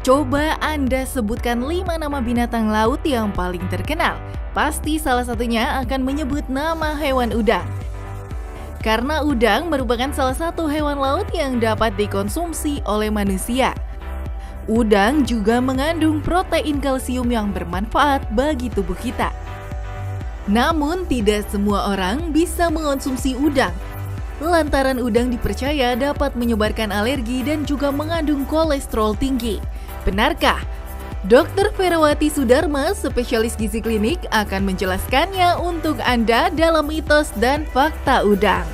Coba Anda sebutkan 5 nama binatang laut yang paling terkenal. Pasti salah satunya akan menyebut nama hewan udang. Karena udang merupakan salah satu hewan laut yang dapat dikonsumsi oleh manusia. Udang juga mengandung protein kalsium yang bermanfaat bagi tubuh kita. Namun tidak semua orang bisa mengonsumsi udang. Lantaran udang dipercaya dapat menyebarkan alergi dan juga mengandung kolesterol tinggi. Benarkah? Dr. Ferawati Sudarma, spesialis gizi klinik, akan menjelaskannya untuk Anda dalam mitos dan fakta udang.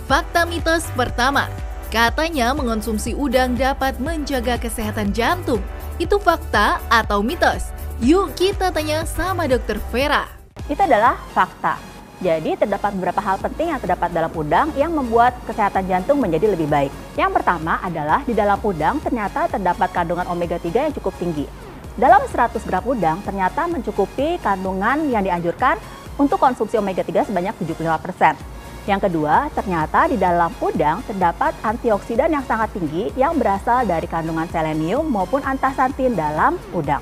Fakta mitos pertama, katanya mengonsumsi udang dapat menjaga kesehatan jantung. Itu fakta atau mitos? Yuk kita tanya sama Dr. Vera. Itu adalah fakta. Jadi terdapat beberapa hal penting yang terdapat dalam udang yang membuat kesehatan jantung menjadi lebih baik. Yang pertama adalah di dalam udang ternyata terdapat kandungan omega 3 yang cukup tinggi. Dalam 100 gram udang ternyata mencukupi kandungan yang dianjurkan untuk konsumsi omega 3 sebanyak 75%. Yang kedua, ternyata di dalam udang terdapat antioksidan yang sangat tinggi yang berasal dari kandungan selenium maupun antasantin dalam udang.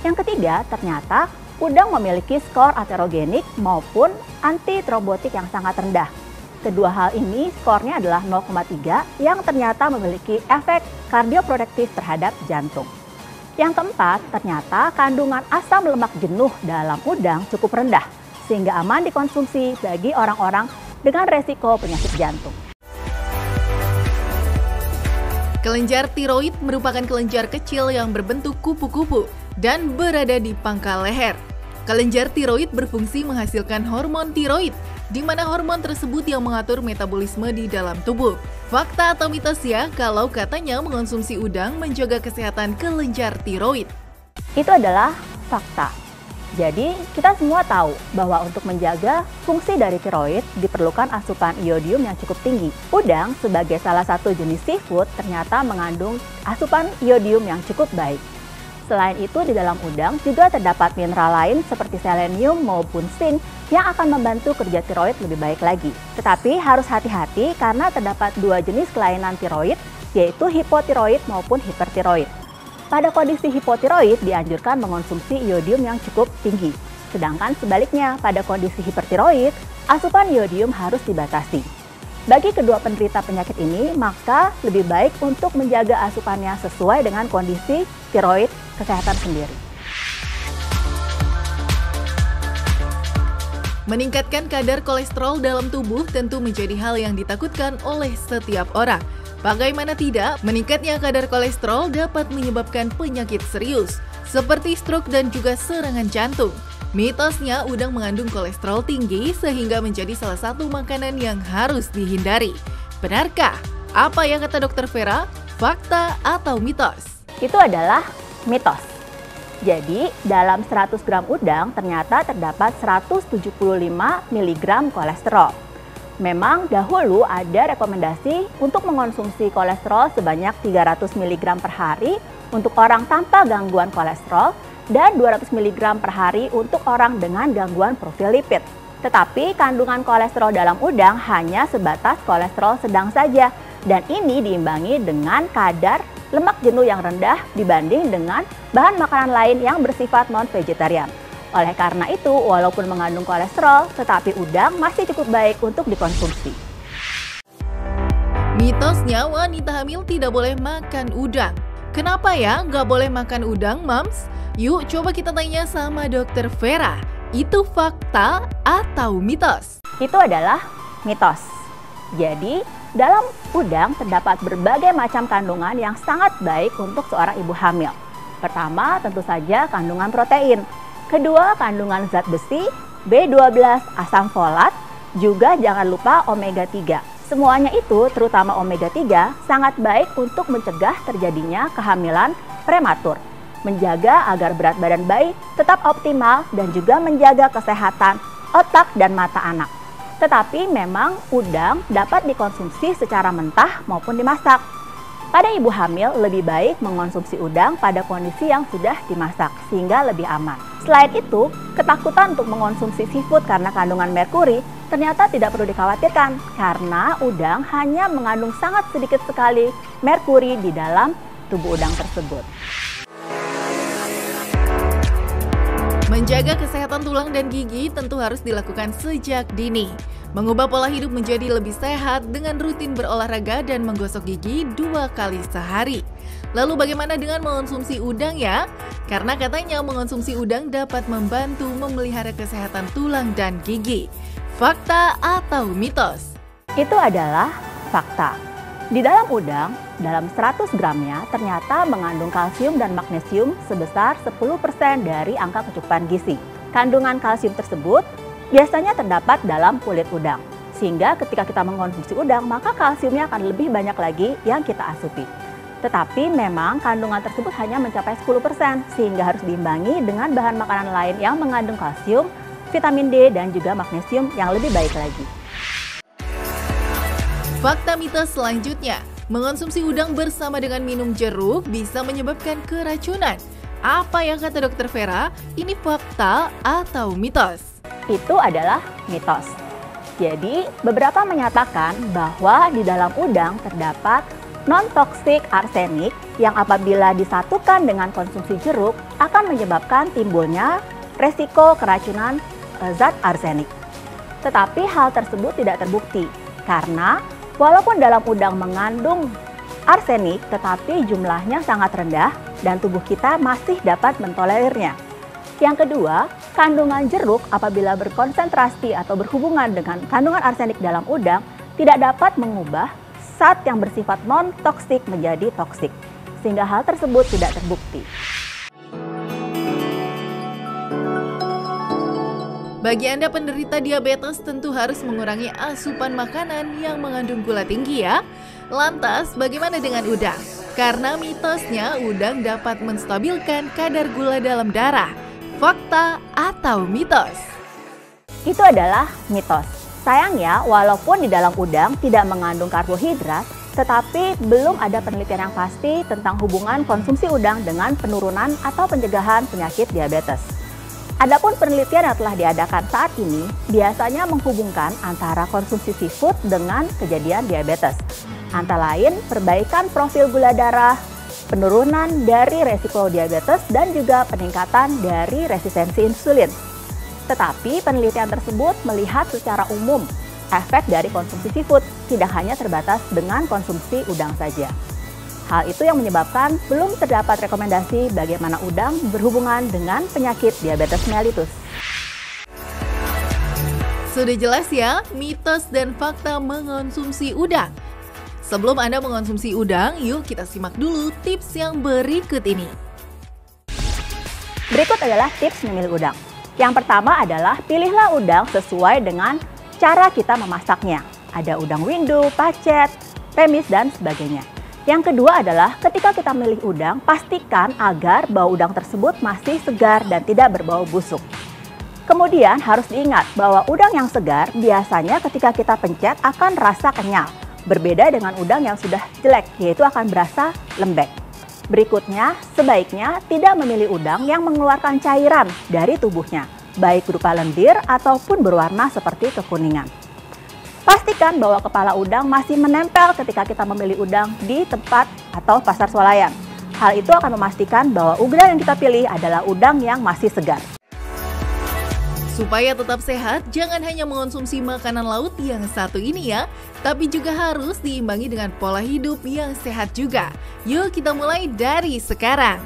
Yang ketiga, ternyata udang memiliki skor aterogenik maupun antitrombotik yang sangat rendah. Kedua hal ini skornya adalah 0,3 yang ternyata memiliki efek kardioprotektif terhadap jantung. Yang keempat, ternyata kandungan asam lemak jenuh dalam udang cukup rendah sehingga aman dikonsumsi bagi orang-orang dengan resiko penyakit jantung. Kelenjar tiroid merupakan kelenjar kecil yang berbentuk kupu-kupu dan berada di pangkal leher. Kelenjar tiroid berfungsi menghasilkan hormon tiroid, di mana hormon tersebut yang mengatur metabolisme di dalam tubuh. Fakta atau mitos ya kalau katanya mengonsumsi udang menjaga kesehatan kelenjar tiroid? Itu adalah fakta. Jadi kita semua tahu bahwa untuk menjaga fungsi dari tiroid diperlukan asupan iodium yang cukup tinggi. Udang sebagai salah satu jenis seafood ternyata mengandung asupan iodium yang cukup baik. Selain itu, di dalam udang juga terdapat mineral lain seperti selenium maupun zinc yang akan membantu kerja tiroid lebih baik lagi. Tetapi harus hati-hati karena terdapat dua jenis kelainan tiroid, yaitu hipotiroid maupun hipertiroid. Pada kondisi hipotiroid dianjurkan mengonsumsi iodium yang cukup tinggi. Sedangkan sebaliknya, pada kondisi hipertiroid, asupan iodium harus dibatasi. Bagi kedua penderita penyakit ini, maka lebih baik untuk menjaga asupannya sesuai dengan kondisi tiroid kesehatan sendiri. Meningkatkan kadar kolesterol dalam tubuh tentu menjadi hal yang ditakutkan oleh setiap orang. Bagaimana tidak, meningkatnya kadar kolesterol dapat menyebabkan penyakit serius, seperti stroke dan juga serangan jantung. Mitosnya udang mengandung kolesterol tinggi sehingga menjadi salah satu makanan yang harus dihindari. Benarkah? Apa yang kata Dr. Vera? Fakta atau mitos? Itu adalah mitos. Jadi, dalam 100 gram udang ternyata terdapat 175 mg kolesterol. Memang dahulu ada rekomendasi untuk mengonsumsi kolesterol sebanyak 300 mg per hari untuk orang tanpa gangguan kolesterol dan 200 mg per hari untuk orang dengan gangguan profil lipid. Tetapi kandungan kolesterol dalam udang hanya sebatas kolesterol sedang saja dan ini diimbangi dengan kadar lemak jenuh yang rendah dibanding dengan bahan makanan lain yang bersifat non-vegetarian. Oleh karena itu, walaupun mengandung kolesterol, tetapi udang masih cukup baik untuk dikonsumsi. Mitosnya wanita hamil tidak boleh makan udang. Kenapa ya nggak boleh makan udang, Mams? Yuk coba kita tanya sama Dr. Vera. Itu fakta atau mitos? Itu adalah mitos. Jadi, dalam udang terdapat berbagai macam kandungan yang sangat baik untuk seorang ibu hamil. Pertama, tentu saja kandungan protein. Kedua, kandungan zat besi, B12, asam folat, juga jangan lupa omega 3. Semuanya itu, terutama omega 3, sangat baik untuk mencegah terjadinya kehamilan prematur, menjaga agar berat badan bayi tetap optimal dan juga menjaga kesehatan otak dan mata anak. Tetapi memang udang dapat dikonsumsi secara mentah maupun dimasak. Pada ibu hamil lebih baik mengonsumsi udang pada kondisi yang sudah dimasak sehingga lebih aman. Selain itu, ketakutan untuk mengonsumsi seafood karena kandungan merkuri Ternyata tidak perlu dikhawatirkan karena udang hanya mengandung sangat sedikit sekali merkuri di dalam tubuh udang tersebut. Menjaga kesehatan tulang dan gigi tentu harus dilakukan sejak dini. Mengubah pola hidup menjadi lebih sehat dengan rutin berolahraga dan menggosok gigi 2 kali sehari. Lalu bagaimana dengan mengonsumsi udang ya? Karena katanya mengonsumsi udang dapat membantu memelihara kesehatan tulang dan gigi. Fakta atau mitos? Itu adalah fakta. Di dalam udang, dalam 100 gramnya ternyata mengandung kalsium dan magnesium sebesar 10% dari angka kecukupan gizi. Kandungan kalsium tersebut biasanya terdapat dalam kulit udang. Sehingga ketika kita mengkonsumsi udang, maka kalsiumnya akan lebih banyak lagi yang kita asupi. Tetapi memang kandungan tersebut hanya mencapai 10%, sehingga harus diimbangi dengan bahan makanan lain yang mengandung kalsium, vitamin D, dan juga magnesium yang lebih baik lagi. Fakta mitos selanjutnya, mengonsumsi udang bersama dengan minum jeruk bisa menyebabkan keracunan. Apa yang kata Dr. Vera? Ini fakta atau mitos? Itu adalah mitos. Jadi, beberapa menyatakan bahwa di dalam udang terdapat non-toxic arsenik yang apabila disatukan dengan konsumsi jeruk akan menyebabkan timbulnya resiko keracunan zat arsenik. Tetapi hal tersebut tidak terbukti karena walaupun dalam udang mengandung arsenik, tetapi jumlahnya sangat rendah dan tubuh kita masih dapat mentolerirnya. Yang kedua, kandungan jeruk apabila berkonsentrasi atau berhubungan dengan kandungan arsenik dalam udang tidak dapat mengubah zat yang bersifat non-toksik menjadi toksik, sehingga hal tersebut tidak terbukti. Bagi Anda penderita diabetes tentu harus mengurangi asupan makanan yang mengandung gula tinggi ya. Lantas bagaimana dengan udang? Karena mitosnya udang dapat menstabilkan kadar gula dalam darah. Fakta atau mitos? Itu adalah mitos. Sayangnya walaupun di dalam udang tidak mengandung karbohidrat, tetapi belum ada penelitian yang pasti tentang hubungan konsumsi udang dengan penurunan atau pencegahan penyakit diabetes. Adapun penelitian yang telah diadakan saat ini biasanya menghubungkan antara konsumsi seafood dengan kejadian diabetes. Antara lain perbaikan profil gula darah, penurunan dari resiko diabetes, dan juga peningkatan dari resistensi insulin. Tetapi penelitian tersebut melihat secara umum efek dari konsumsi seafood, tidak hanya terbatas dengan konsumsi udang saja. Hal itu yang menyebabkan belum terdapat rekomendasi bagaimana udang berhubungan dengan penyakit diabetes mellitus. Sudah jelas ya, mitos dan fakta mengonsumsi udang. Sebelum Anda mengonsumsi udang, yuk kita simak dulu tips yang berikut ini. Berikut adalah tips memilih udang. Yang pertama adalah pilihlah udang sesuai dengan cara kita memasaknya. Ada udang windu, pacet, remis, dan sebagainya. Yang kedua adalah ketika kita memilih udang, pastikan agar bau udang tersebut masih segar dan tidak berbau busuk. Kemudian harus diingat bahwa udang yang segar biasanya ketika kita pencet akan rasa kenyal. Berbeda dengan udang yang sudah jelek, yaitu akan berasa lembek. Berikutnya, sebaiknya tidak memilih udang yang mengeluarkan cairan dari tubuhnya, baik berupa lendir ataupun berwarna seperti kekuningan. Pastikan bahwa kepala udang masih menempel ketika kita memilih udang di tempat atau pasar swalayan. Hal itu akan memastikan bahwa udang yang kita pilih adalah udang yang masih segar. Supaya tetap sehat, jangan hanya mengonsumsi makanan laut yang satu ini ya, tapi juga harus diimbangi dengan pola hidup yang sehat juga. Yuk kita mulai dari sekarang.